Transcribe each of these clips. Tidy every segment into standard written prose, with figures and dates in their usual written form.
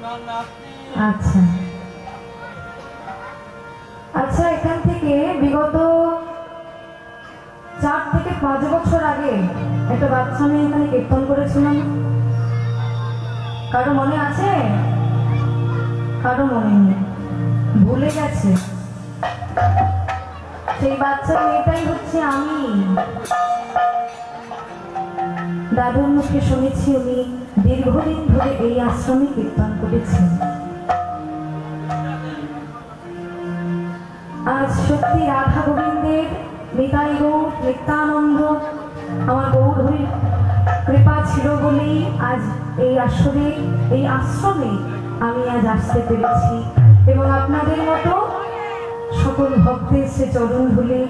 আচ্ছা আচ্ছা, এখান থেকে বিগত 4 থেকে 5 বছর আগে একটা বাচ্চা মেয়ে এখানে কীর্তন করেছিলাম। কারো মনে আছে? কারো মনে নেই, ভুলে গেছে। সেই বাচ্চা মেয়েটাই হচ্ছে আমি। দাদুর মুখে শুনেছি উনি দীর্ঘদিন ধরে এই আশ্রমে কীর্তন করেছেন। আজ সত্যি রাধা গোবিন্দের, নিতাই গৌর, নিত্যানন্দ, আমার গৌর হরির কৃপা ছিল বলেই আজ এই আশ্রমে আমি আজ আসতে পেরেছি এবং আপনাদের মতো সকল ভক্তের সে চরণ ধুলে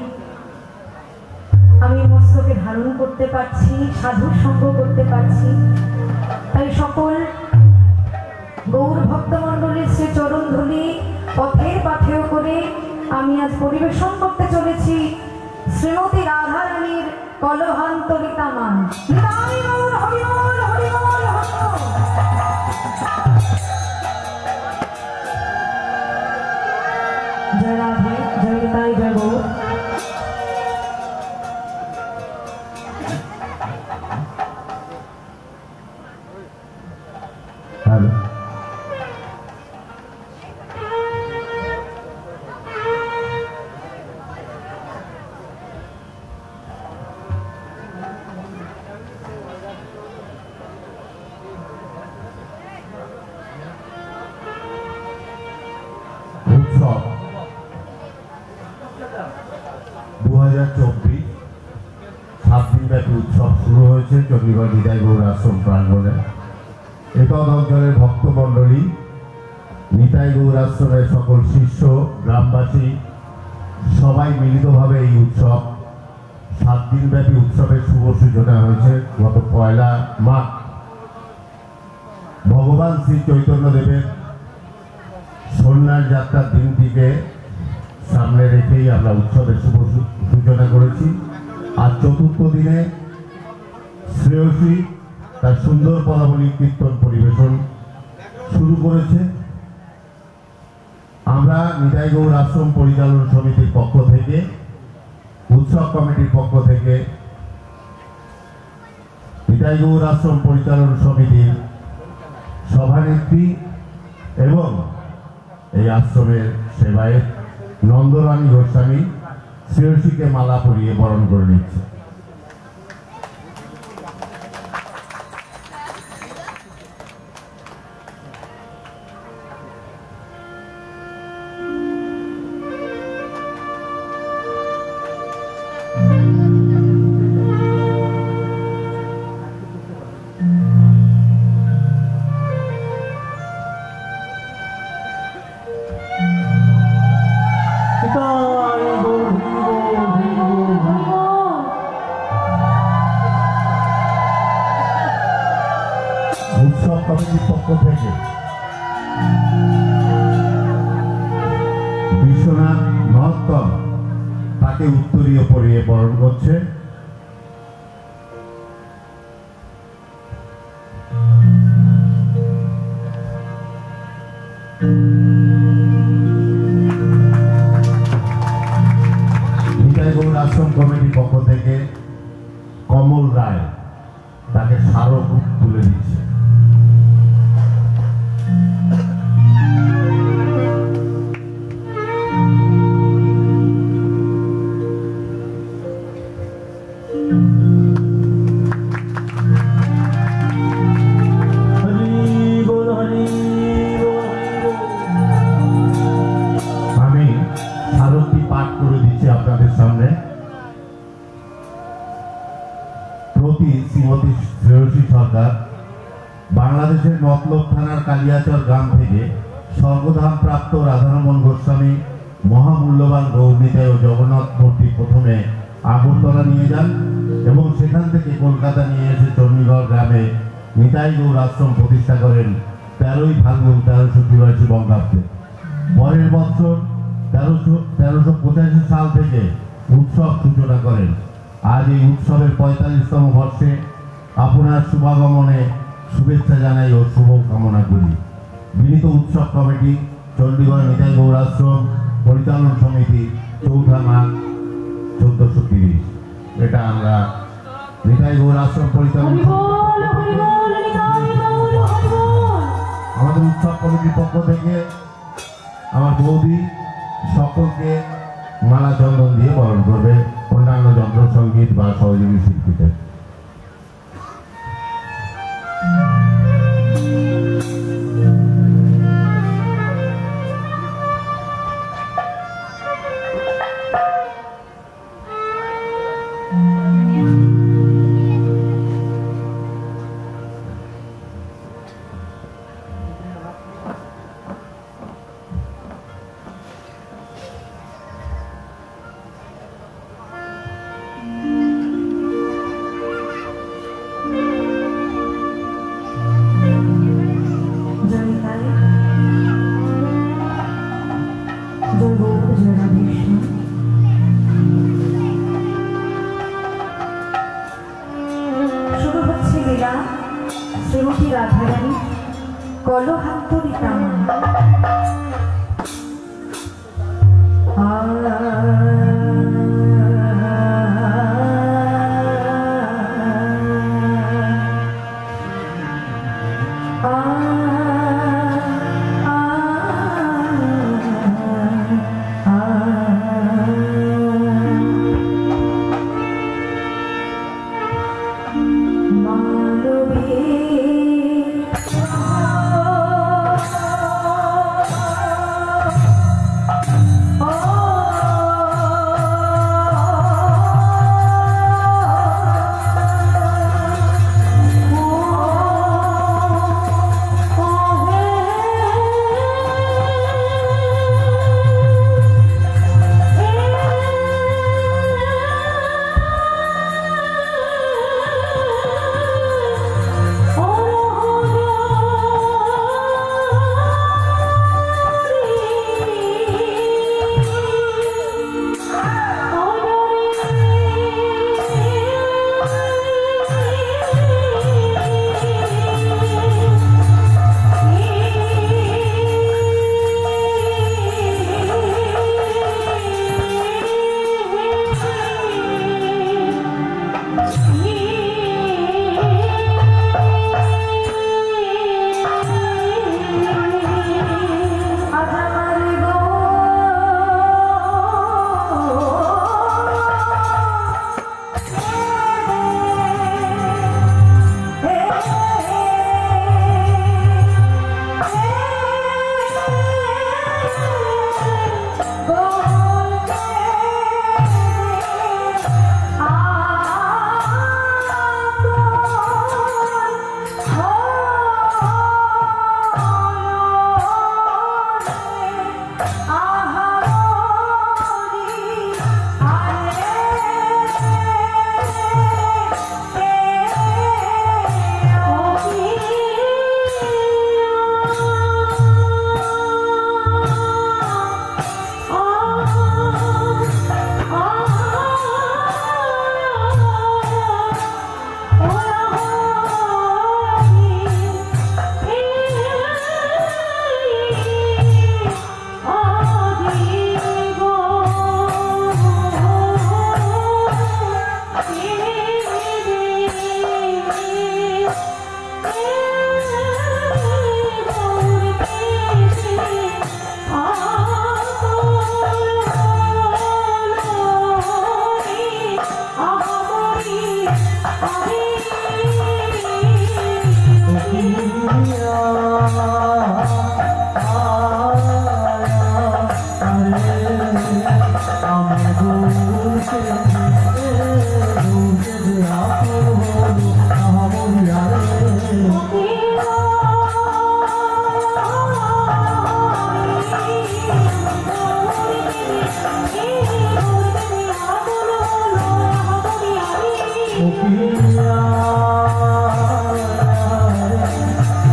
আমি মস্তকে ধারণ করতে পারছি, সাধুর সঙ্গ করতে পারছি। তাই সকল গৌর ভক্তমণ্ডলীর সে চরণ ধুলি পথের পাথেয় করে আমি আজ পরিবেশন করতে চলেছি শ্রীমতী রাধা রানীর কলহান্তরিতা মান। জয় রাধে, জয় নিতাই, জয় গৌর। উৎসব 2024 7 দিনব্যাপী উৎসব শুরু হয়েছে চণ্ডীগড় নিতাই গৌর আশ্রম প্রাঙ্গণে। এতদ অঞ্চলের ভক্তমণ্ডলী, নিতাই গৌর আশ্রমের সকল শিষ্য, গ্রামবাসী সবাই মিলিতভাবে এই উৎসব 7 দিনব্যাপী উৎসবের শুভ সূচনা হয়েছে গত 1 মাঘ। ভগবান শ্রী চৈতন্যদেবের সন্ন্যাস যাত্রার দিনটিকে সামনে রেখেই আমরা উৎসবের শুভ সূচনা করেছি। আর চতুর্থ দিনে শ্রেয়সী তার সুন্দর পদাবলী কীর্তন পরিবেশন শুরু করেছে। আমরা নিতাই গৌর আশ্রম পরিচালন সমিতির পক্ষ থেকে, উৎসব কমিটির পক্ষ থেকে, নিতাই গৌর আশ্রম পরিচালন সমিতির সভানেত্রী এবং এই আশ্রমের সেবায়েত নন্দরানী গোস্বামী শ্রেয়সীকে মালা পরিয়ে বরণ করে নিচ্ছে। উৎসব কমিটির পক্ষ থেকে বিশ্বনাথ মহত্তম তাকে উত্তরীয় পরিয়ে বরণ করছে। নিতাই গৌর আশ্রম কমিটির পক্ষ থেকে কমল রায় তাকে স্মারক তুলে দিচ্ছে। আমি স্মারকটি পাঠ করে দিচ্ছি আপনাদের সামনে। প্রতি শ্রীমতী শ্রেয়সী সরকার বাংলাদেশের মতলব থানার কালিয়াচর গ্রাম থেকে স্বর্গধাম প্রাপ্ত রাধারমণ গোস্বামী মহামূল্যবান গৌর নিতাই ও জগন্নাথ মূর্তি প্রথমে আগরতলা নিয়ে যান এবং সেখান থেকে কলকাতা নিয়ে এসে চণ্ডীগড় গ্রামে নিতাই গৌর আশ্রম প্রতিষ্ঠা করেন 13ই ফাল্গুন 1384 বঙ্গাব্দে। পরের বছর 1385 সাল থেকে উৎসব সূচনা করেন। আজ এই উৎসবের 45তম বর্ষে আপনার শুভাগমনে শুভেচ্ছা জানাই ও শুভ কামনা করি। মিলিত উৎসব কমিটি, চণ্ডীগড় নিতাই গৌর আশ্রম পরিচালন সমিতি, 4 মাঘ 1430। এটা আমরা নিতাই গৌর আশ্রম পরিচালন আমাদের উৎসব কমিটির পক্ষ থেকে আমার বৌদি সকলকে মালা চন্দন দিয়ে বরণ করবে, অন্যান্য যন্ত্র সঙ্গীত বা সহযোগী শিল্পীদের। শ্রীমতী রাধারানী কলহান্তরিতা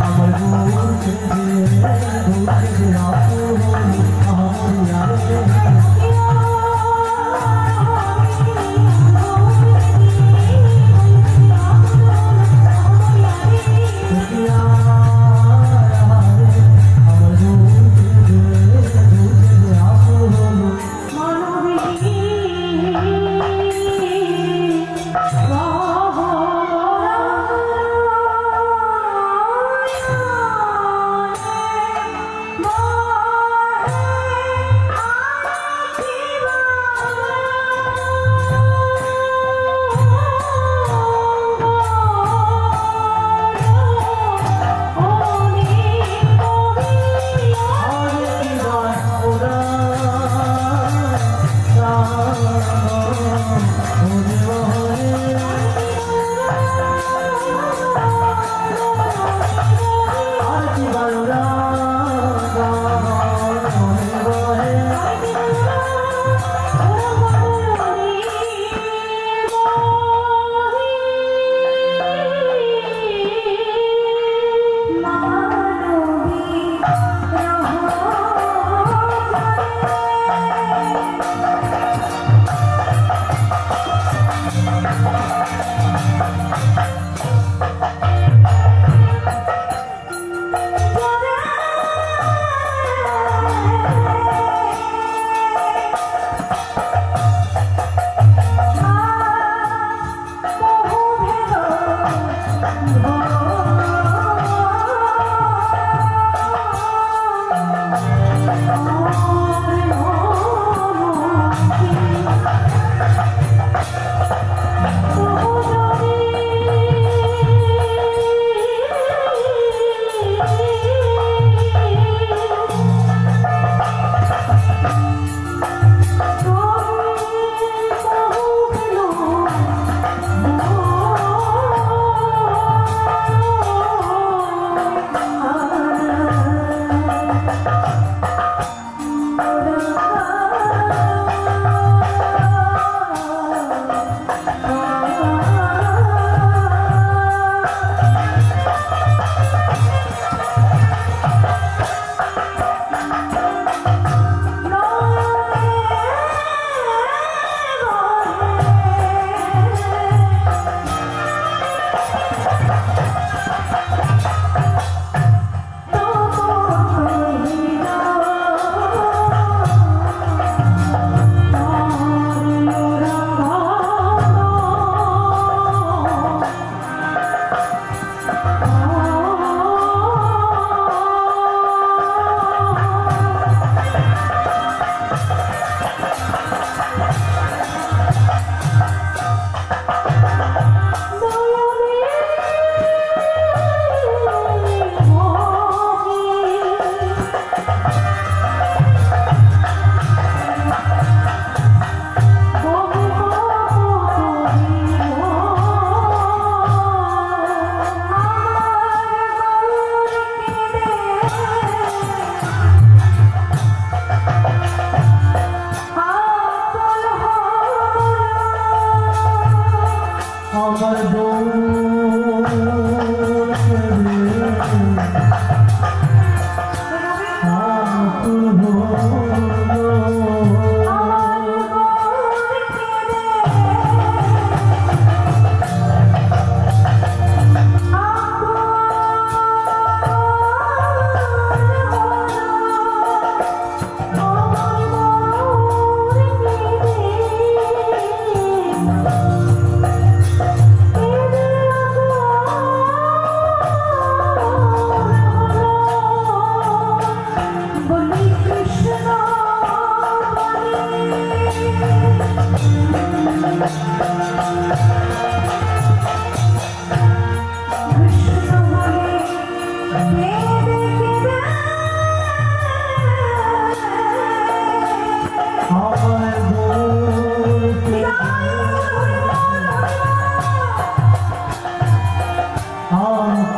আমার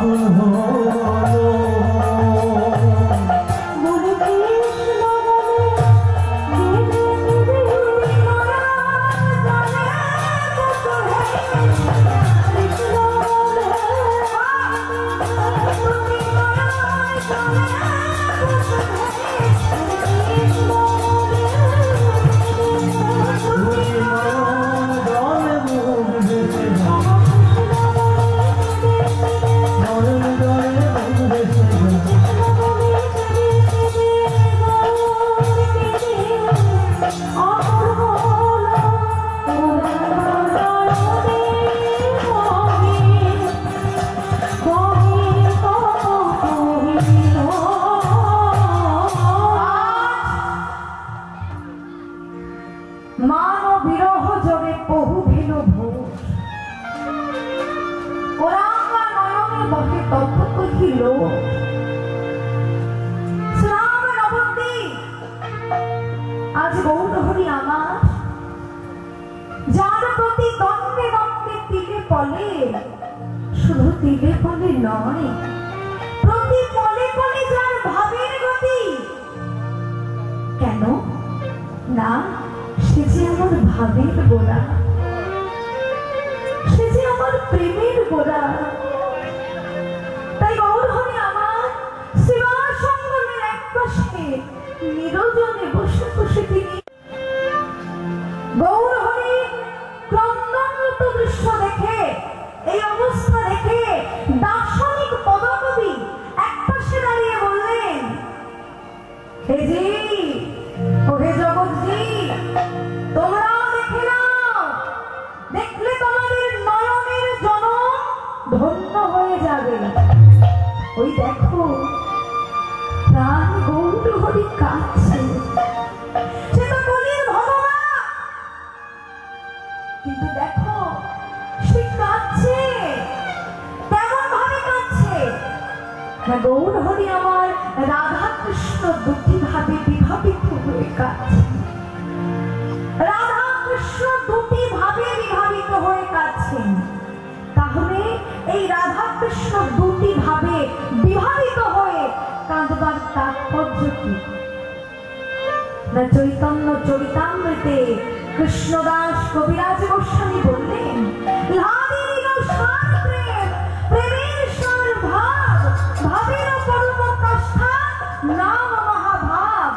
আকুল হলো মান ও বিরহ যোগে বহু ভিল ভোর ওরাঙ্গা নয়নে বহে তপ্ত কহিল শ্রাম নবদ্বী আজ গৌরহরি আমার যার প্রতি দ্বন্দ্বে দ্বন্দ্বে তিলে পলে শুধু তিলে পলে নয় প্রতি পলে পলে যার ভাবের গতি কেন না সে যে আমার ভাবের গোড়া সে যে আমার প্রেমের গোড়া তাই গৌরহরি আমার শিবাসঙ্গনের এক পাশে নিরজনে বসে বসে তিনি গৌরহরি ক্রন্দনরত দৃশ্য দেখে এই অবস্থা দেখে দার্শনিক পদকবি এক পাশে দাঁড়িয়ে বললেন হে জি ওহে জগৎজি তোমরাও দেখে নাও দেখলে তোমাদের নয়নের জনম ধন্য হয়ে যাবে ওই দেখো প্রাণ গৌরহরি কাঁদছে সে তো কলির ভগবান কিন্তু দেখো সে কাঁদছে কেমন ভাবে কাঁদছে না গৌরহরি আমার রাধা কৃষ্ণ দুটি ভাবে বিভাবিত হয়ে কাঁদছে রাধা কৃষ্ণ দুটি ভাবে বিভাবিত হয়ে কাঁদছেন তাহলে এই রাধা কৃষ্ণ দুটি ভাবে বিভাবিত হয়ে কাঁদবার তাৎপর্য কি না চৈতন্য চরিতামৃতে কৃষ্ণদাস কবিরাজ গোস্বামী বললেন লাদিনীর সার প্রেম প্রেমের সার ভাব ভাবের পরম প্রস্থা নাম মহাভাব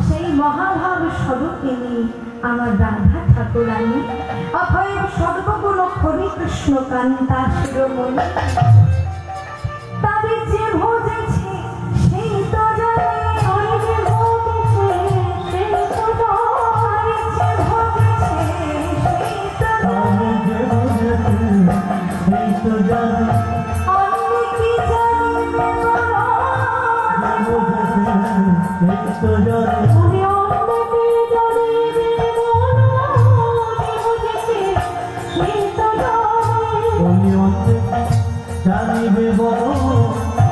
সেই মহাভাব স্বরূপিণী আমার রাধা ঠাকুরানী অথৈব সর্বগুণ হরি কৃষ্ণ কান্তা শিরোমণি তবে যে ভোজেছে সেই তো জানে ওই যে ভোজেছে সেই তো জানে যে ভোজেছে সেই তো জানে যে বুঝেছে সেই তো জানে অন্য কি জানিবে বলো যে বুঝেছে সেই তো জানে তুমি অন্য কি জানিবে বলো যে ভোজেছে সেই তো জানে তুমি অনেক জানিবে বলো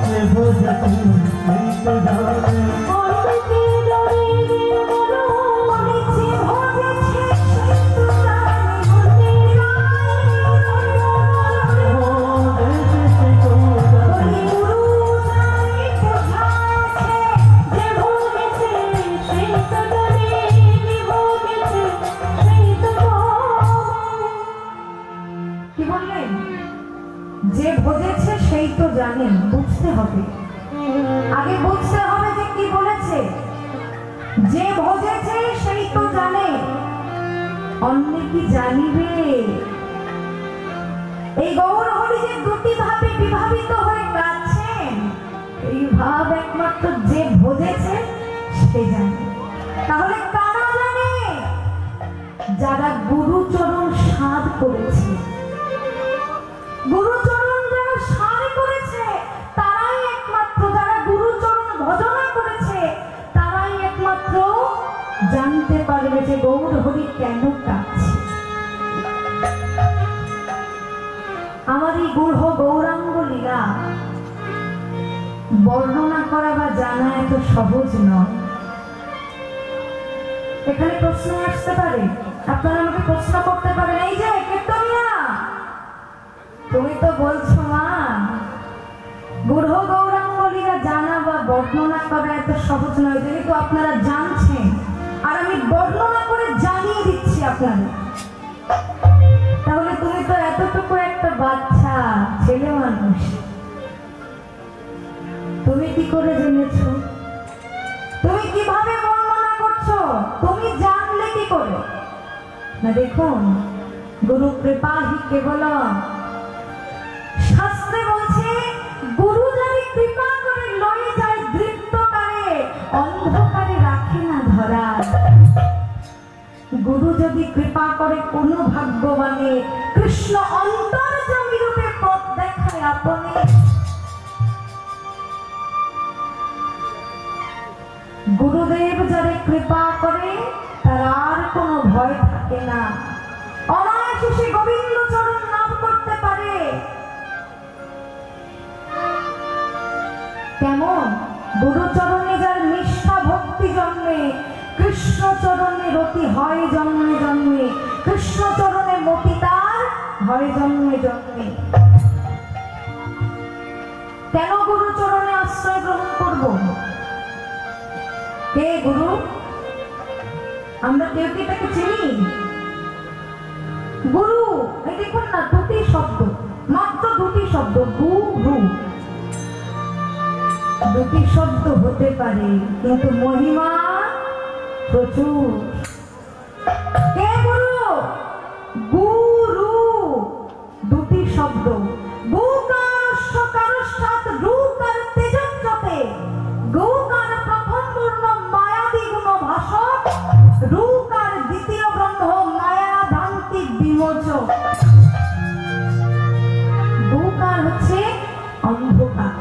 যে বুঝেছে সেই তো জানে অন্য কি জানিবে বলো আমি যে ভোজেছে সেই তো জানে বলতে ওই গুরু জানে বোঝাছে যে ভোজেছে সেই তো জানে যে ভোজেছে সেই তো জানে কি বললেন যে ভোজেছে সেই তো জানেন বুঝতে হবে আগে বুঝতে হবে যে কি বলেছে যে ভোজেছে সেই তো জানে অন্য কি জানিবে এই গৌরহরি যে দুটি ভাবে বিভাবিত হয়ে কাঁদছেন এই ভাব একমাত্র যে ভোজেছে সে জানে তাহলে কারা জানে যারা গুরুচরণ সাধ করেছে গুরুচরণ যারা সাধ করেছে তারাই একমাত্র যারা গুরুচরণ ভজনা করেছে তারাই একমাত্র জানতে পারবে যে গৌরহরি কেন কাঁদছে আমার এই গূঢ় গৌরাঙ্গ লীলা বর্ণনা করা বা জানা এত সহজ নয় এখানে প্রশ্ন আসতে পারে আপনারা আমাকে প্রশ্ন করতে পারেন এই যে কীর্তনিয়া তুমি তো বলছো মা বর্ণনা করা এত সহজ নয়, যেহেতু আপনারা জানছেন আর আমি বর্ণনা করে জানিয়ে দিচ্ছি আপনাদের। তাহলে তুমি তো এতটুকু একটা বাচ্চা ছেলে মানুষ, তুমি কি করে জেনেছো? তুমি কিভাবে বর্ণনা করছো? তুমি জানলে কি করে? না দেখুন, গুরু কৃপা হি কেবলম। শাস্ত্রে বলছে গুরু যদি কৃপা করে লয়ে যায় দৃপ্তকারে, অন্ধকারে রাখে না ধরা। গুরু যদি কৃপা করে কোন ভাগ্যবানে, কৃষ্ণ অন্তর্যামী রূপে পথ দেখায় আপনে। গুরুদেব যারে কৃপা করে তার আর কোনো ভয় থাকে না, অনায়াসে সে গোবিন্দ চরণ লাভ করতে পারে। কেমন? গুরুচরণে যার নিষ্ঠা ভক্তি জন্মে, কৃষ্ণ চরণে রতি হয় জন্মে জন্মে, কৃষ্ণ চরণে মতি তার হয় জন্মে জন্মে। কেন গুরুচরণে আশ্রয় গ্রহণ করব? কে গুরু? আমরা কেউ কি তাকে চিনি? গুরু, এই দেখুন না, দুটি শব্দ, মাত্র দুটি শব্দ, গুরু। দুটি শব্দ হতে পারে কিন্তু মহিমা প্রচুর। কে গুরু? গুরু দুটি শব্দ, গুকারস্যকারস্যাৎ রুকার তেজস্যতে, গুকার প্রথম বর্ণ মায়াবী গুণ ভাষক, রুকার দ্বিতীয় ব্রহ্ম মায়া ভ্রান্তি বিমোচক। গুকার হচ্ছে অন্ধকার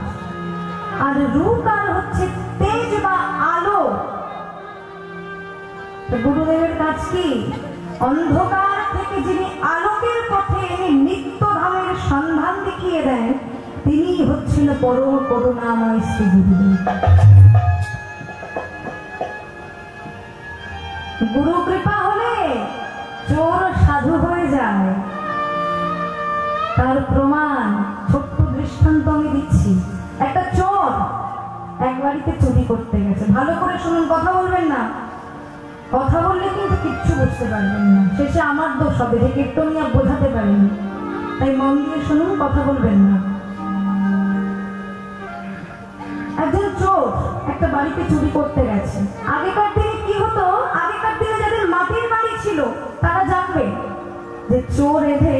আর রূকার হচ্ছে তেজ বা আলো। গুরুদেবের কাজ কি? অন্ধকার থেকে যিনি আলোকের পথে এনে নিত্যধামের সন্ধান দেখিয়ে দেন, তিনি হচ্ছেন পরম করুণাময় শ্রী গুরুদেব। গুরু কৃপা হলে চোর সাধু হয়ে যায়। তার প্রমাণ ছোট্ট দৃষ্টান্ত আমি দিচ্ছি। একটা চোর এক বাড়িতে চুরি করতে গেছে। ভালো করে শুনুন, কথা বলবেন না, কথা বললে কিন্তু কিচ্ছু বুঝতে পারবেন না, শেষে আমার দোষ হবে যে কীর্তনিয়া বোঝাতে পারেনি। তাই মন দিয়ে শুনুন, কথা বলবেন না। একজন চোর একটা বাড়িতে চুরি করতে গেছে। আগেকার দিনে কি হতো? আগেকার দিনে যাদের মাটির বাড়ি ছিল তারা জানবে যে চোর এসে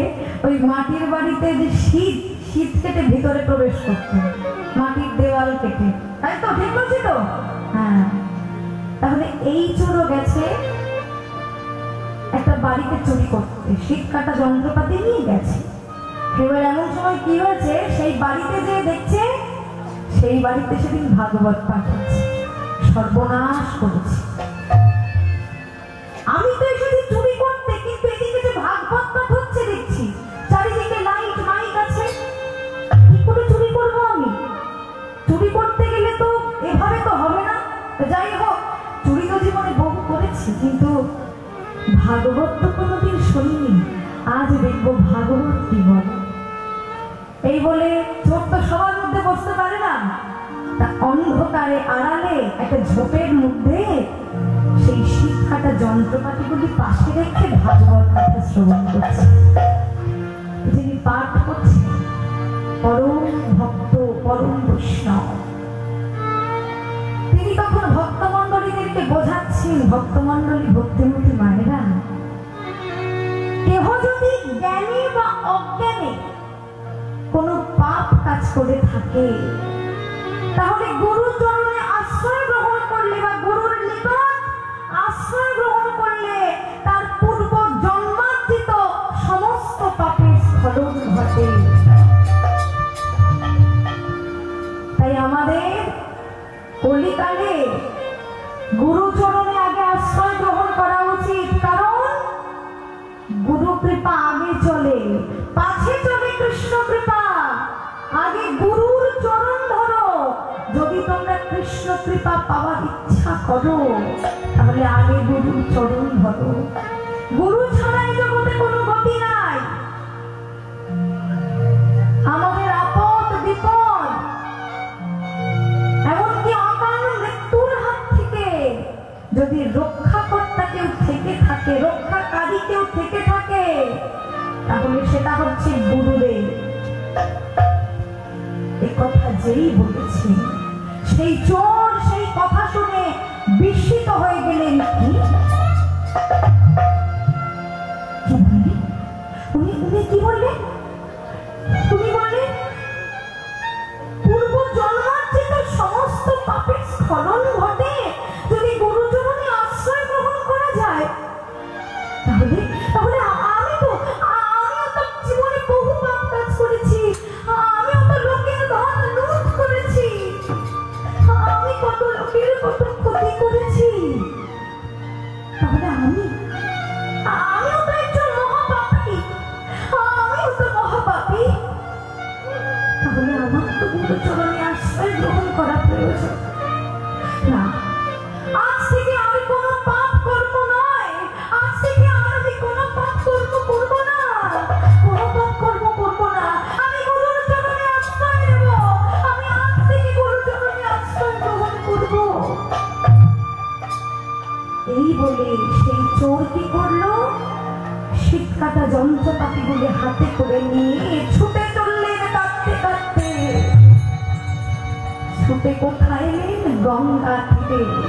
ওই মাটির বাড়িতে যে শীত কেটে ভিতরে প্রবেশ করতো, মাটির দেওয়াল কেটে, তাই তো? ঠিক বলছি তো? হ্যাঁ। তাহলে এই চোরও গেছে একটা বাড়িতে চুরি করতে, শীত কাটা যন্ত্রপাতি নিয়ে গেছে। এবার এমন সময় কি হয়েছে, সেই বাড়িতে যে দেখছে, সেই বাড়িতে সেদিন ভাগবত পাঠ হচ্ছে। সর্বনাশ করেছে। আমি তো এসেছি চুরি করতে, কিন্তু এদিকে যে ভাগবত পাঠ হচ্ছে দেখছি, চারিদিকে লাইট মাইক আছে, কি করে চুরি করবো আমি? চুরি করতে গেলে তো এভাবে তো হবে না। যাই হোক, চুরি তো জীবনে বহু করেছি, কিন্তু ভাগবত তো কোনোদিন শুনিনি, আজ দেখবো ভাগবত কি বলে। এই বলে চোর তো সবার মধ্যে বসতে পারে না, তা অন্ধকারে আড়ালে একটা ঝোপের মধ্যে সেই শীত কাটা যন্ত্রপাতিগুলি পাশে রেখে ভাগবত কথা শ্রবণ করছে। যিনি পাঠ করছেন পরম ভক্ত, পরম বৈষ্ণব। তিনি তখন ভক্তমণ্ডলীদেরকে বোঝাচ্ছেন, ভক্তমণ্ডলী, ভক্তিমতী মায়েরা, কেহ যদি জ্ঞানী বা অজ্ঞানে কোন পাপ কাজ করে থাকে, তাহলে গুরু চরণে আশ্রয় গ্রহণ করলে বা গুরুর নিকট আশ্রয় গ্রহণ করলে তার পূর্ব জন্মার্জিত সমস্ত পাপের স্খলন ঘটে। তাই আমাদের কলিকালে গুরু চরণে আগে আশ্রয় গ্রহণ করা উচিত, কারণ গুরু কৃপা আগে চলে, পাছে চলে কৃষ্ণ কৃপা। আগে গুরুর চরণ ধরো। যদি তোমরা কৃষ্ণ কৃপা পাওয়ার ইচ্ছা করো, তাহলে আগে গুরুর চরণ ধরো। গুরু ছাড়াই জগতে কোনো গতি নাই। আমাদের আপদ বিপদ, এমনকি আকাশ যদি রক্ষাকর্তা কেউ থেকে থাকে, রক্ষাকারী কেউ থেকে থাকে, তাহলে সেটা হচ্ছে গুরুদেব। এ কথা যেই বলেছে সেই চোর সেই কথা শুনে বিস্মিত হয়ে গেলেন। কি উনি কি বললেন? তুমি বললেন পূর্ব জন্মার্জিত সমস্ত পাপের স্খলন ঘটে যদি গুরুচরণে আশ্রয় গ্রহণ করা যায়। তাহলে তাহলে আমিও তো জীবনে বহু পাপ কাজ করেছি, আমিও তো লোকের ধন লুট করেছি, আমি কত লোকের কত ক্ষতি করেছি। তাহলে আমিও তো একজন মহাপাপী, আমিও তো মহাপাপী। তাহলে আমার তো গুরুচরণে আশ্রয় গ্রহণ করা প্রয়োজন। না, আজ থেকে আমি কোনো পাপ কর্ম নয়, আজ থেকে আমি কোনো পাপ কর্ম করব না, কোনো পাপ কর্ম করব না। আমি গুরুর চরণে আশ্রয় নেব, আমি আজ থেকে গুরুর চরণে আশ্রয় গ্রহণ করব। এই বলে সেই চোর কি করলো? শীত কাটা যন্ত্রপাতিগুলি হাতে করে নিয়ে ছুটে চললেন কাঁদতে কাঁদতে। ছুটে কোথায় এলেন? গঙ্গা তীরে।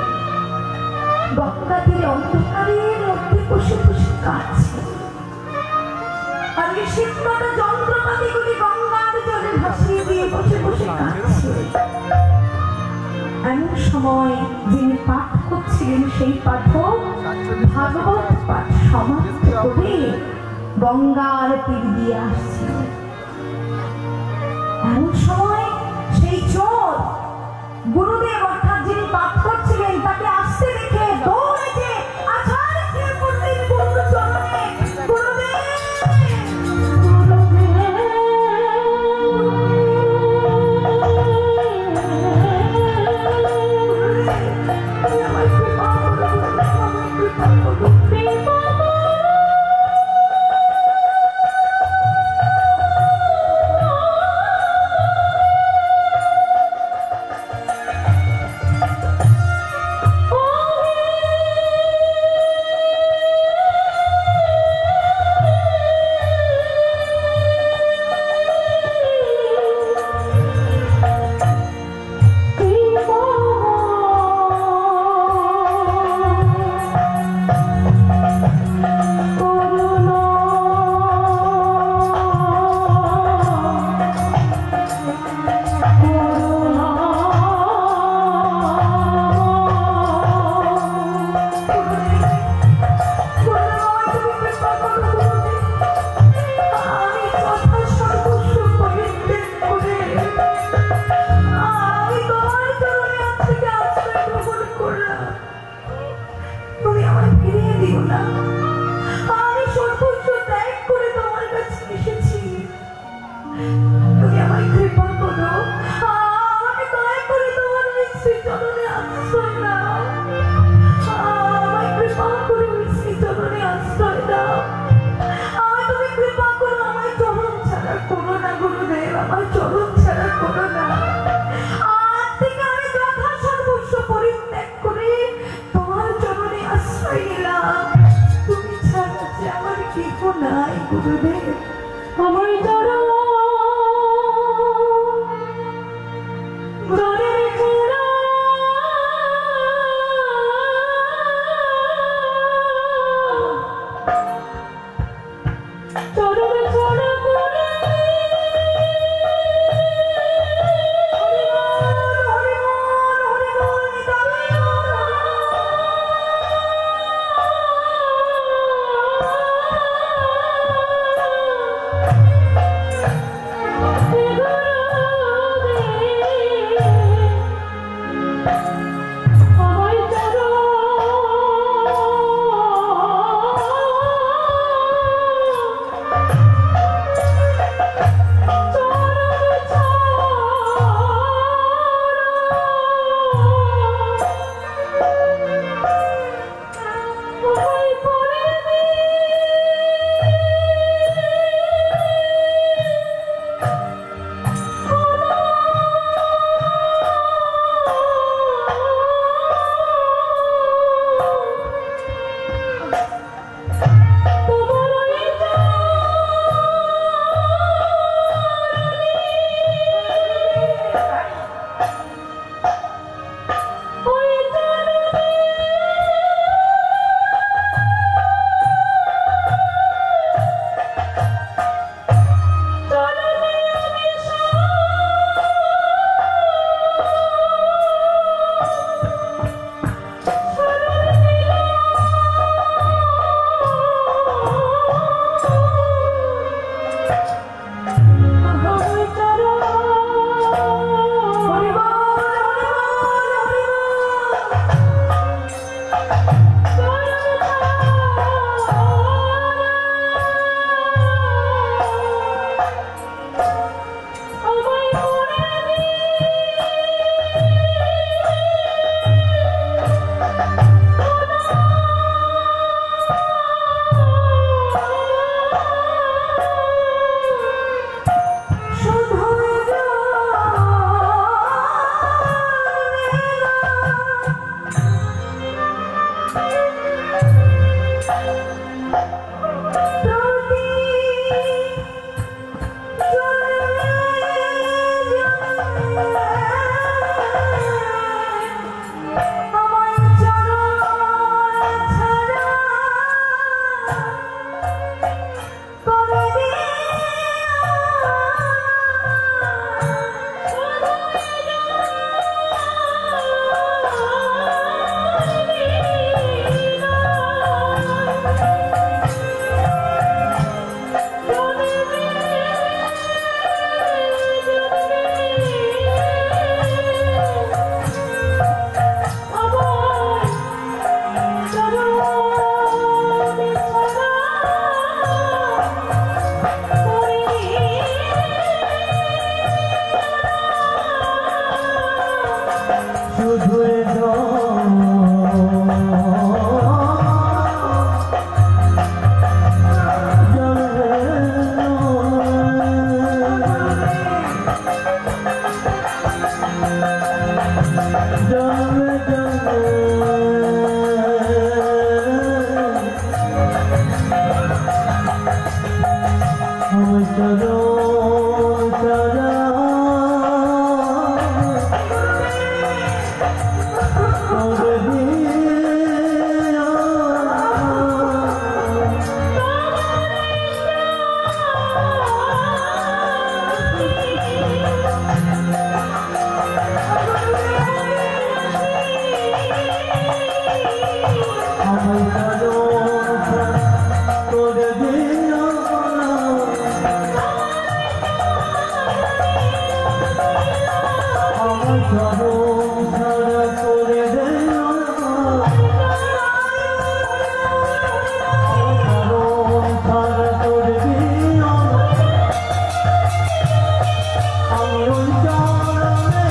গঙ্গা তীরে অন্ধকারের মধ্যে বসে বসে কাঁদছে। আর এই শীত কাটা যন্ত্রপাতিগুলি গঙ্গার জলে ভাসিয়ে দিয়ে বসে বসে কাঁদছে। এমন সময় যিনি পাঠ করছিলেন সেই পাঠক ভাগবত পাঠ সমাপ্ত করে গঙ্গার তীর দিয়ে আসছিল। এমন সময় সেই চোর গুরুদেব অর্থাৎ যিনি পাঠ করছিলেন তাকে আসতে দেখে দৌড়ে যে আছাড় খেয়ে পড়লেন গুরুর চরণে। গুরুদেব, জন্মে জন্মে আমি চরণ ছাড়া করে দিও আমি চরণ ছাড়া করে দিও আমার চরণ ছাড়া করে দিও চরণ ছাড়া করে দিও আমি ওই চরণে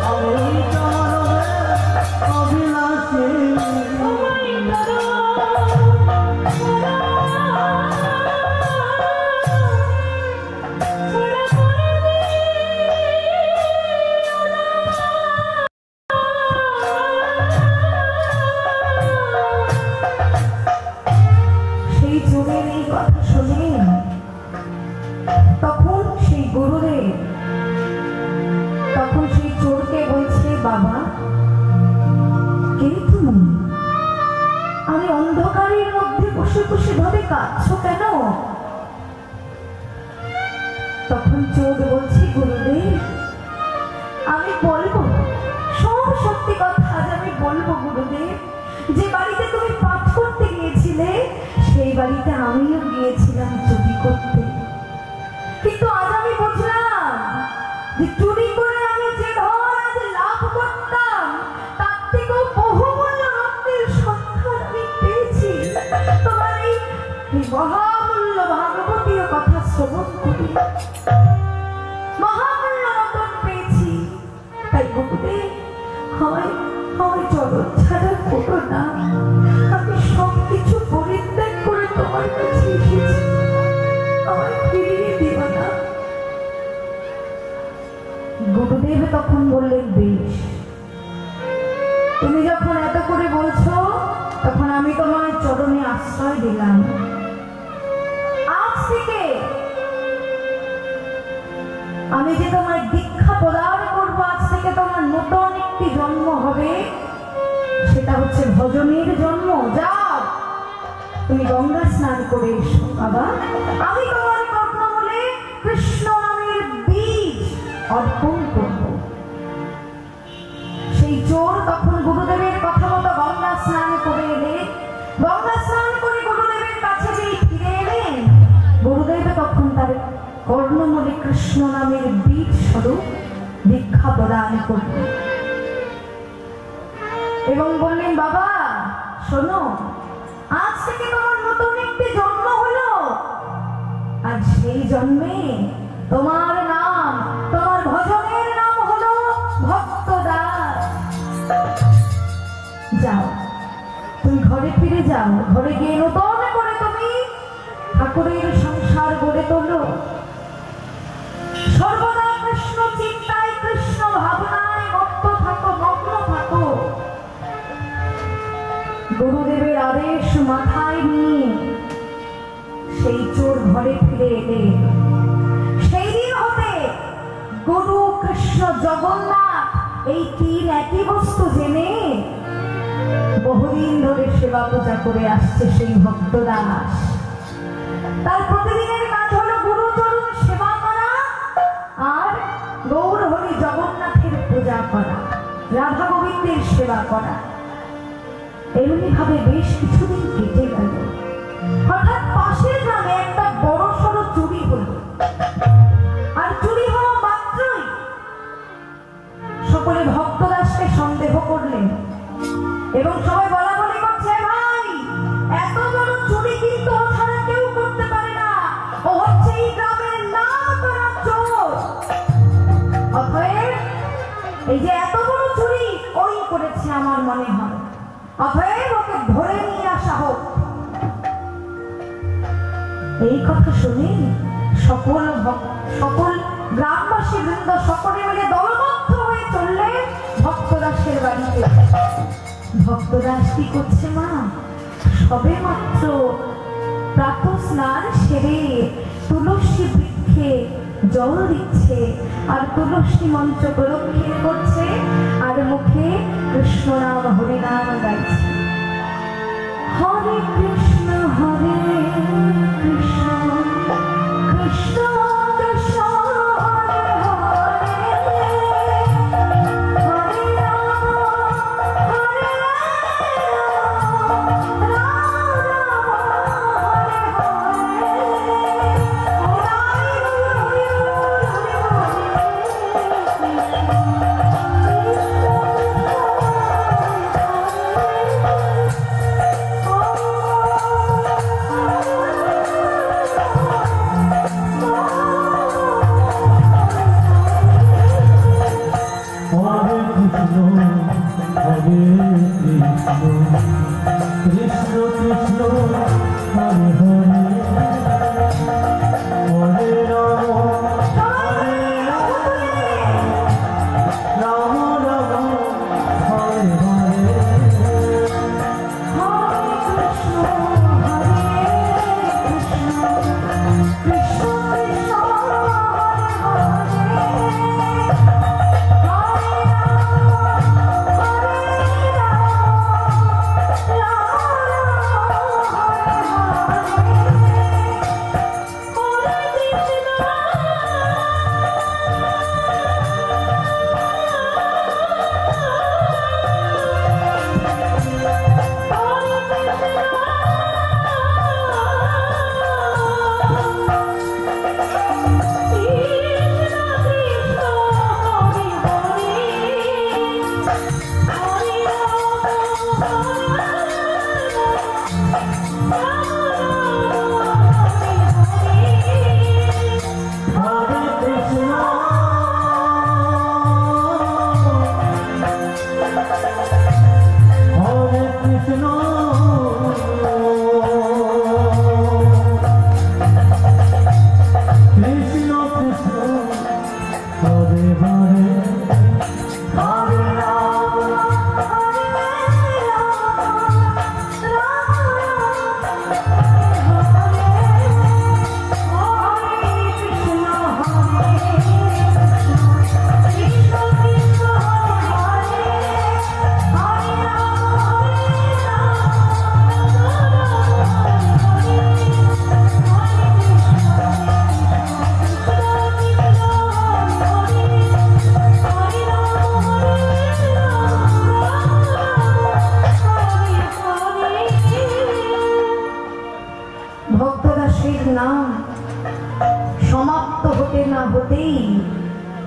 আমি ওই চরণে অভিলাষী সেই চোরের এই কথা শুনে তখন সেই গুরুদেব তখন সেই চোরকে বলছে, বাবা কে তুমি? আমি অন্ধকারের মধ্যে বসে বসে ভাবে কাঁদছো কেন? তখন চোর বলছে, গুরুদেব আমি বলবো সব সত্যি কথা আজ আমি বলবো গুরুদেব। যে বাড়িতে তুমি পাঠ করতে গিয়েছিলে সেই বাড়িতে আমিও গিয়েছিলাম চুরি করতে, কিন্তু আজ আমি বুঝলাম যে চুরি করে আমি যে ধন আজ লাভ করতাম তার থেকেও বহুমূল্য রত্নের সন্ধান আমি পেয়েছি তোমার এই মহামূল্য ভাগবতীয় কথা শ্রবণ করে। মহামূল্য রতন পেয়েছি, তাই গুরুদেব হয় চরণ ছাড়া করো না। আমি সবকিছু পরিত্যাগ করে তোমার কাছে এসেছি, আমায় ফিরিয়ে দিও না। গুরুদেব তখন বললেন, বেশ তুমি যখন এত করে বলছো তখন আমি তোমার চরণে আশ্রয় দিলাম। আজ থেকে আমি যে তোমার দীক্ষা প্রদান করবো, আজ থেকে তোমার নতুন একটি জন্ম হবে, সেটা হচ্ছে ভজনের জন্ম। যাও তুমি গঙ্গা স্নান করে এসো বাবা, আমি তোমার কর্ণমূলে কৃষ্ণ নামের বীজ অর্পণ করব। সেই চোর তখন গুরুদেবের কথা মতো গঙ্গা স্নান করে এলে, গঙ্গা স্নান করে গুরুদেবের কাছে যেই ফিরে এলেন, গুরুদেব তখন তার কর্ণমূলে কৃষ্ণ নামের বীজ স্বরূপ দীক্ষা প্রদান করলেন এবং বললেন, বাবা শোনো, আজ থেকে তোমার নতুন একটি জন্ম হলো, আর সেই জন্মে তোমার নাম, তোমার ভজনের নাম হলো ভক্তদাস। যাও তুমি ঘরে ফিরে যাও, ঘরে গিয়ে নতুন করে তুমি ঠাকুরের সংসার গড়ে তোলো, সর্বদা কৃষ্ণ চিন্তায় কৃষ্ণ ভাবনায় মত্ত থাকো, মগ্ন থাকো। গুরুদেবের আদেশ মাথায় নিয়ে সেই চোর ঘরে ফিরে এলে। সেই দিন হতে গুরু কৃষ্ণ জগন্নাথ এই তিন একই বস্তু জেনে বহুদিন ধরে সেবা পূজা করে আসছে সেই ভক্তদাস। তার প্রতিদিনের কাজ হলো গুরুচরণ সেবা করা আর গৌর হরি জগন্নাথের পূজা করা, রাধা গোবিন্দের সেবা করা। এমনি ভাবে বেশ কিছুদিন কেটে গেল। হঠাৎ পাশের গ্রামে একটা বড় সড়ো চুরি হলো, আর চুরি হওয়া মাত্রই সকলে ভক্তদাসকে সন্দেহ করলেন এবং সবাই বলা বলি করছে, ভাই এত বড় চুরি কিন্তু ও ছাড়া কেউ করতে পারে না, ও হচ্ছে এই গ্রামের নাম করা চোর। অতএব এই যে এত বড় চুরি ওই করেছে আমার মনে হয়, অতএব ওকে ধরে নিয়ে আসা হোক। এই কথা শুনে সকল গ্রামবাসী বৃন্দ সকলে মিলে দলবদ্ধ হয়ে চললেন ভক্তদাসের বাড়িতে। ভক্তদাস কি করছে মা? সবে মাত্র প্রাতঃ স্নান সেরে তুলসী বৃক্ষে জল দিচ্ছে আর তুলসী মন্ত্র প্রদক্ষিণ করছে আর মুখে কৃষ্ণ নাম হরি নাম গাইছে। হরে কৃষ্ণ হরে কৃষ্ণ কৃষ্ণ কৃষ্ণ হরে হরে হরে রাম হরে রাম রাম রাম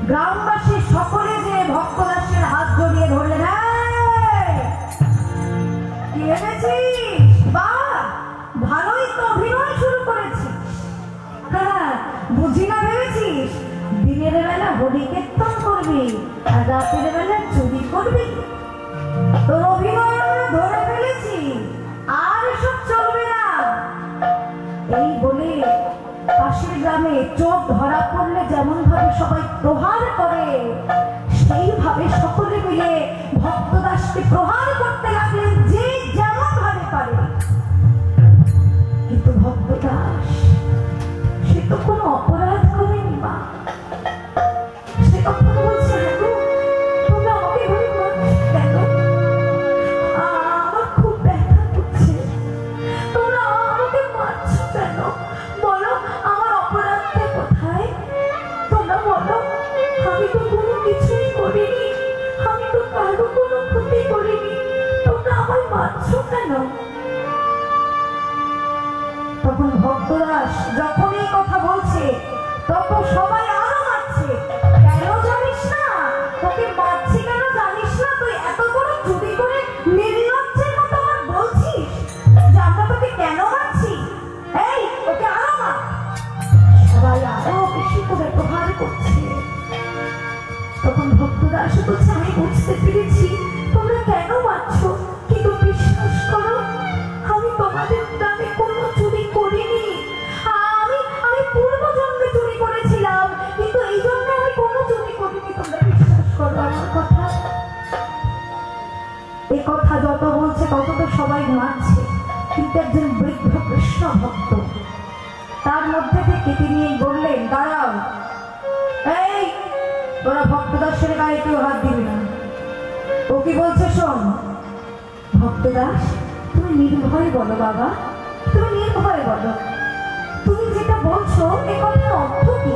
গ্রামবাসী সকলে যে ভক্তদাসের হাত জড়িয়ে ধরলেন। কি এনেছিস? বাহ, ভালোই তো অভিনয় শুরু করেছিস। হ্যাঁ, বুঝি না ভেবেছিস দিনের বেলা হরি কীর্তন করবি আর রাতের বেলা চুরি করবি? তোর অভিনয় আমরা ধরে ফেলেছি, আর এসব চলবে না। এই বলে পাশের গ্রামে চোর ধরা পড়লে যেমন ভাবে সবাই প্রহার করে, সেইভাবে সকলে মিলে ভক্তদাসকে প্রহার করতে লাগলেন, যে যেমন ভাবে পারে। কিন্তু ভক্তদাস সে তো কোনো অপরাধ করেনি মা। সে তখন বলছে, তোমরা আমাকে এভাবে মারছো কেন? আমার খুব ব্যথা করছে, তোমরা আমাকে মারছো কেন? বলো, আমার অপরাধটা কোথায়? তোমরা বলো, আমি তো কোনো কিছুই করিনি, আমি তো কারো কোনো ক্ষতি করিনি, তোমরা আমায় মারছো কেন? তখন ভক্তদাস যখন এই কথা বলছে, তখন সবাই আরো মারছে। কেন জানিস না? তোকে মারছি কেন জানিস না? তুই এত বড় চুরি করে নির্লজ্জের মতো আমার বলছিস যে আমরা তোকে কেন মারছি? এই, তোকে আরো মার। সবাই আরো বেশি করে প্রহার করছে। তখন ভক্তদাস বলছে, আমি বুঝতে পেরেছি তোমরা কেন মারছো, কিন্তু বিশ্বাস করো, আমি তোমাদের গ্রামে কোনো চুরি করিনি। আমি পূর্বজন্মে চুরি করেছিলাম, কিন্তু এই জন্য করো আমার কথা। এই কথা যত বলছে তত তো সবাই মানছে, কিন্তু একজন বৃদ্ধ কৃষ্ণ ভক্ত তার মধ্যে থেকে তিনি বললেন, দাঁড়াও, এই তোরা ভক্তদাসের গায়ে কেউ হাত দিবি না। ও কি বলছে শোন। ভক্তদাস, তুমি নির্ভয় বলো বাবা, তুমি নির্ভয় বলো, তুমি যেটা বলছো এ কথার অর্থ কি?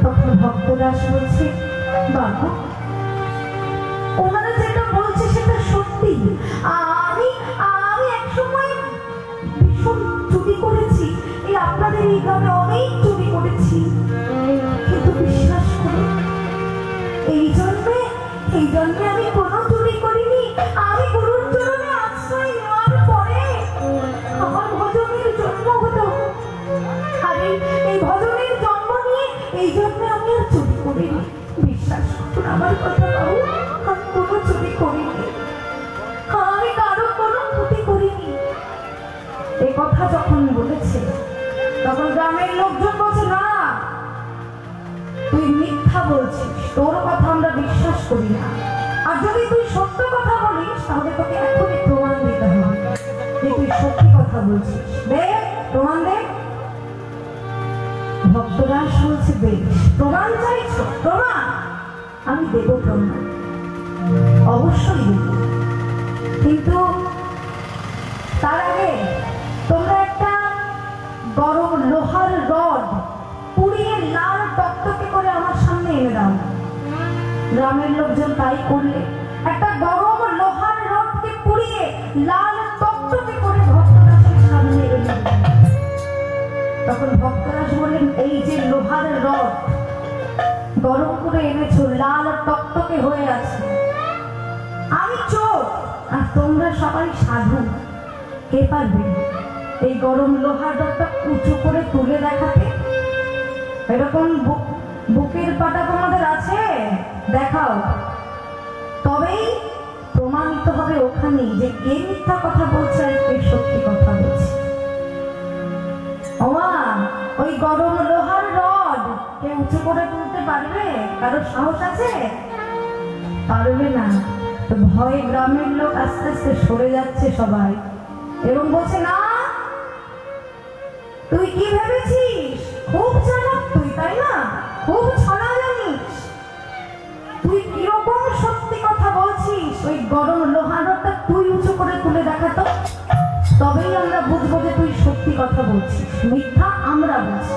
তখন ভক্তদাস বলছে, বাবা ওনারা যেটা বলছে সেটা সত্যি। আমি একসময় ভীষণ চুরি করেছি, এই আপনাদের এই গ্রামে অনেক চুরি করেছি, কিন্তু বিশ্বাস করুন এই জন্যে আমি কোনো চুরি করিনি। আমি গুরুর চরণে আশ্রয় নেওয়ার পরে আমার ভজনের জন্ম হলো, আর এই ভজনের জন্ম নিয়ে এই জন্য আমি আর চুরি করিনি। বিশ্বাস করুন আমার কথা বাবু, আমি কোনো চুরি করিনি, আমি কারো কোনো ক্ষতি করিনি। এই কথা যখন বলেছে তখন গ্রামের লোকজন বলছে, না তুই মিথ্যা বলছিস, তোর কথা আমরা বিশ্বাস করি না, আর যদি তুই সত্য কথা বলিস তাহলে তোকে এখনই প্রমাণ দিতে হবে যে তুই সত্যি কথা বলছিস। দে প্রমাণ দে। ভক্তদাস বলছে, বেশ প্রমাণ চাইছো? প্রমাণ আমি দেব, প্রমাণ অবশ্যই দেব, কিন্তু তার আগে তোমরা একটা গরম লোহার রড পুড়িয়ে লাল টকটকে করে আমার সামনে এনে দাও। গ্রামের লোকজন তাই করলে একটা গরম লোহার রডকে পুড়িয়ে লাল টকটকে করে ভক্তদাসের সামনে এনে দিল। তখন ভক্তদাস বললেন, এই যে লোহার রড গরম করে এনেছো, লাল টকটকে হয়ে আছে, আমি চোর আর তোমরা সবাই সাধু, কে পারবে এই গরম লোহার রডটা উঁচু করে তুলে দেখাতে? এরকম বুকের পাটা তোমাদের আছে? দেখাও, তবেই প্রমাণিত হবে ওখানে যে কে মিথ্যা কথা বলছে আর কে সত্যি কথা বলছে। ওমা, ওই গরম লোহার রড কে উঁচু করে তুলতে পারবে? কারো সাহস আছে? পারবে না। তো ভয়ে গ্রামের লোক আস্তে আস্তে সরে যাচ্ছে সবাই, এবং বলছে, না তুই কি ভেবেছিস? খুব চালাক তুই, তাই না? খুব ছলা জানিস তুই, কিরকম সত্যি কথা বলছিস? ওই গরম লোহার রডটা তুই উঁচু করে তুলে দেখাতো, তবেই আমরা বুঝবো যে তুই সত্যি কথা বলছিস। মিথ্যা আমরা বলছি,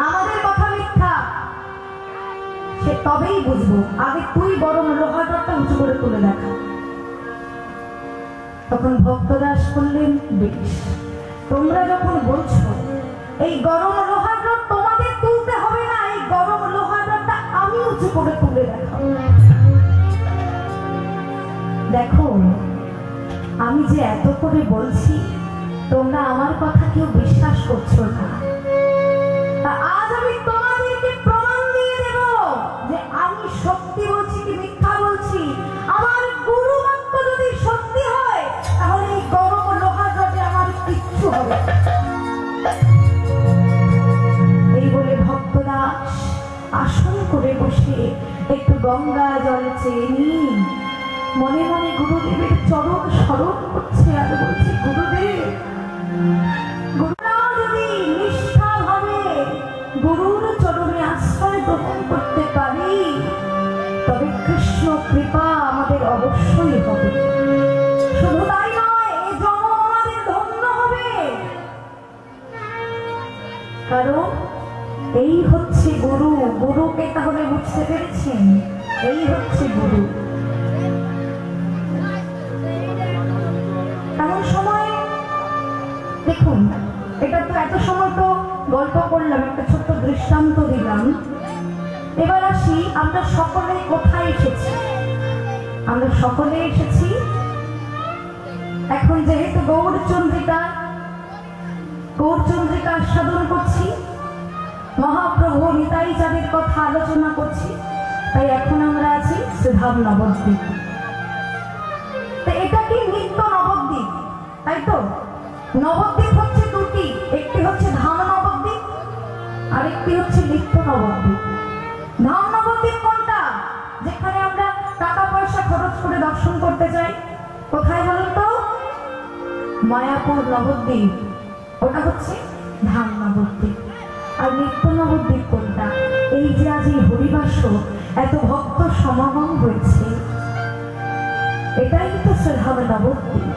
আমাদের কথা মিথ্যা, সে তবেই বুঝবো। আগে তুই গরম লোহার রডটা উঁচু করে তুলে দেখা। তখন ভক্তদাস বললেন, বেশ তোমরা যখন বলছো এই গরম লোহার রড তোমাদের তুলতে হবে না, এই গরম লোহার রডটা আমি উঁচু করে তুলে দেখাবো। দেখো আমি যে এত করে বলছি, তোমরা আমার কথা কেউ বিশ্বাস করছো না, তা আজ আমি তোমাদেরকে প্রমাণ দিয়ে দেব যে আমি সত্যি বলছি কি মিথ্যা বলছি। আমার গুরু বাক্য যদি সত্যি হয় তাহলে এই গরম লোহার রডে আমার কিচ্ছু হবে। এই বলে ভক্তদাস আসন করে বসে একটু গঙ্গা জল চেয়ে নিয়ে মনে মনে গুরুদেবের চরণ স্মরণ করছে আর বলছে, গুরুদেব, গুরুরা যদি নিষ্ঠাভাবে গুরুর চরণে আশ্রয় গ্রহণ করতে পারি তবে কৃষ্ণ কৃপা আমাদের অবশ্যই হবে। শুধু তাই নয়, এই জন্ম আমাদের ধন্য হবে, কারণ এই হচ্ছে গুরু। গুরুকে তাহলে বুঝতে পেরেছেন? এই হচ্ছে গুরু। এমন সময় দেখুন, এটা তো এত সময় তো গল্প করলাম, একটা ছোট্ট দৃষ্টান্ত দিলাম। এবার আসি, আমরা সকলে কোথায় এসেছি? আমরা সকলে এসেছি এখন যেহেতু গৌরচন্দ্রিকা আস্বাদন করছি, মহাপ্রভু নিতাই চাঁদের কথা আলোচনা করছি, তাই এখন আমরা আছি শ্রীধাম নবদ্বীপ। এটা কি নিত্য নবদ্বীপ, তাই তো? নবদ্বীপ হচ্ছে দুটি, একটি হচ্ছে ধাম নবদ্বীপ আর একটি হচ্ছে নিত্য নবদ্বীপ। ধাম নবদ্বীপ কোনটা? যেখানে আমরা টাকা পয়সা খরচ করে দর্শন করতে যাই, কোথায় বলুন তো? মায়াপুর নবদ্বীপ, ওটা হচ্ছে ধাম নবদ্বীপ। আর নিত্য নবদ্বীপ কোনটা? এই যে আজ এই হরিবাস এত ভক্ত সমাগম হয়েছে, এটাই তো শ্রীধাম নবদ্বীপ।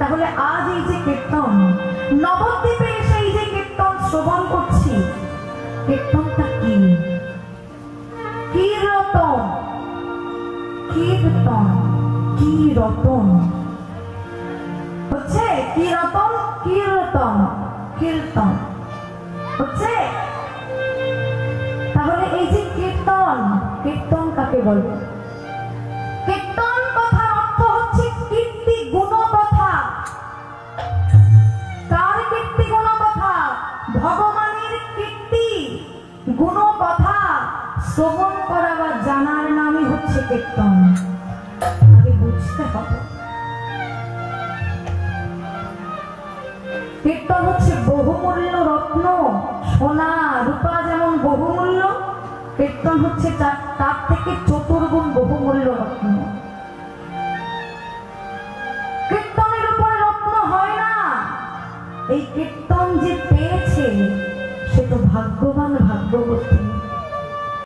তাহলে আজ এই যে কীর্তন, নবদ্বীপে এসে এই যে কীর্তন শ্রবণ করছি, কীর্তনটা কি? কীর্তন, কীর্তন, কীর্তন হচ্ছে কীর্তন, কীর্তন, কীর্তন হচ্ছে। তাহলে এই যে কীর্তন, কীর্তন কাকে বলে? কীর্তন কথার অর্থ হচ্ছে কীর্তি গুণ কথা। কার কীর্তি গুণ কথা? ভগবানের কীর্তি গুণ কথা শ্রবণ করা বা জানার নামই হচ্ছে কীর্তন। আগে বুঝতে হবে কীর্তন হচ্ছে বহুমূল্য রত্ন। সোনা রূপা যেমন বহুমূল্য, কীর্তন হচ্ছে তার থেকে চতুর্গুণ বহুমূল্য রত্ন। কীর্তনের উপরে রত্ন হয় না। এই কীর্তন যে পেয়েছে সে তো ভাগ্যবান, ভাগ্যবতী।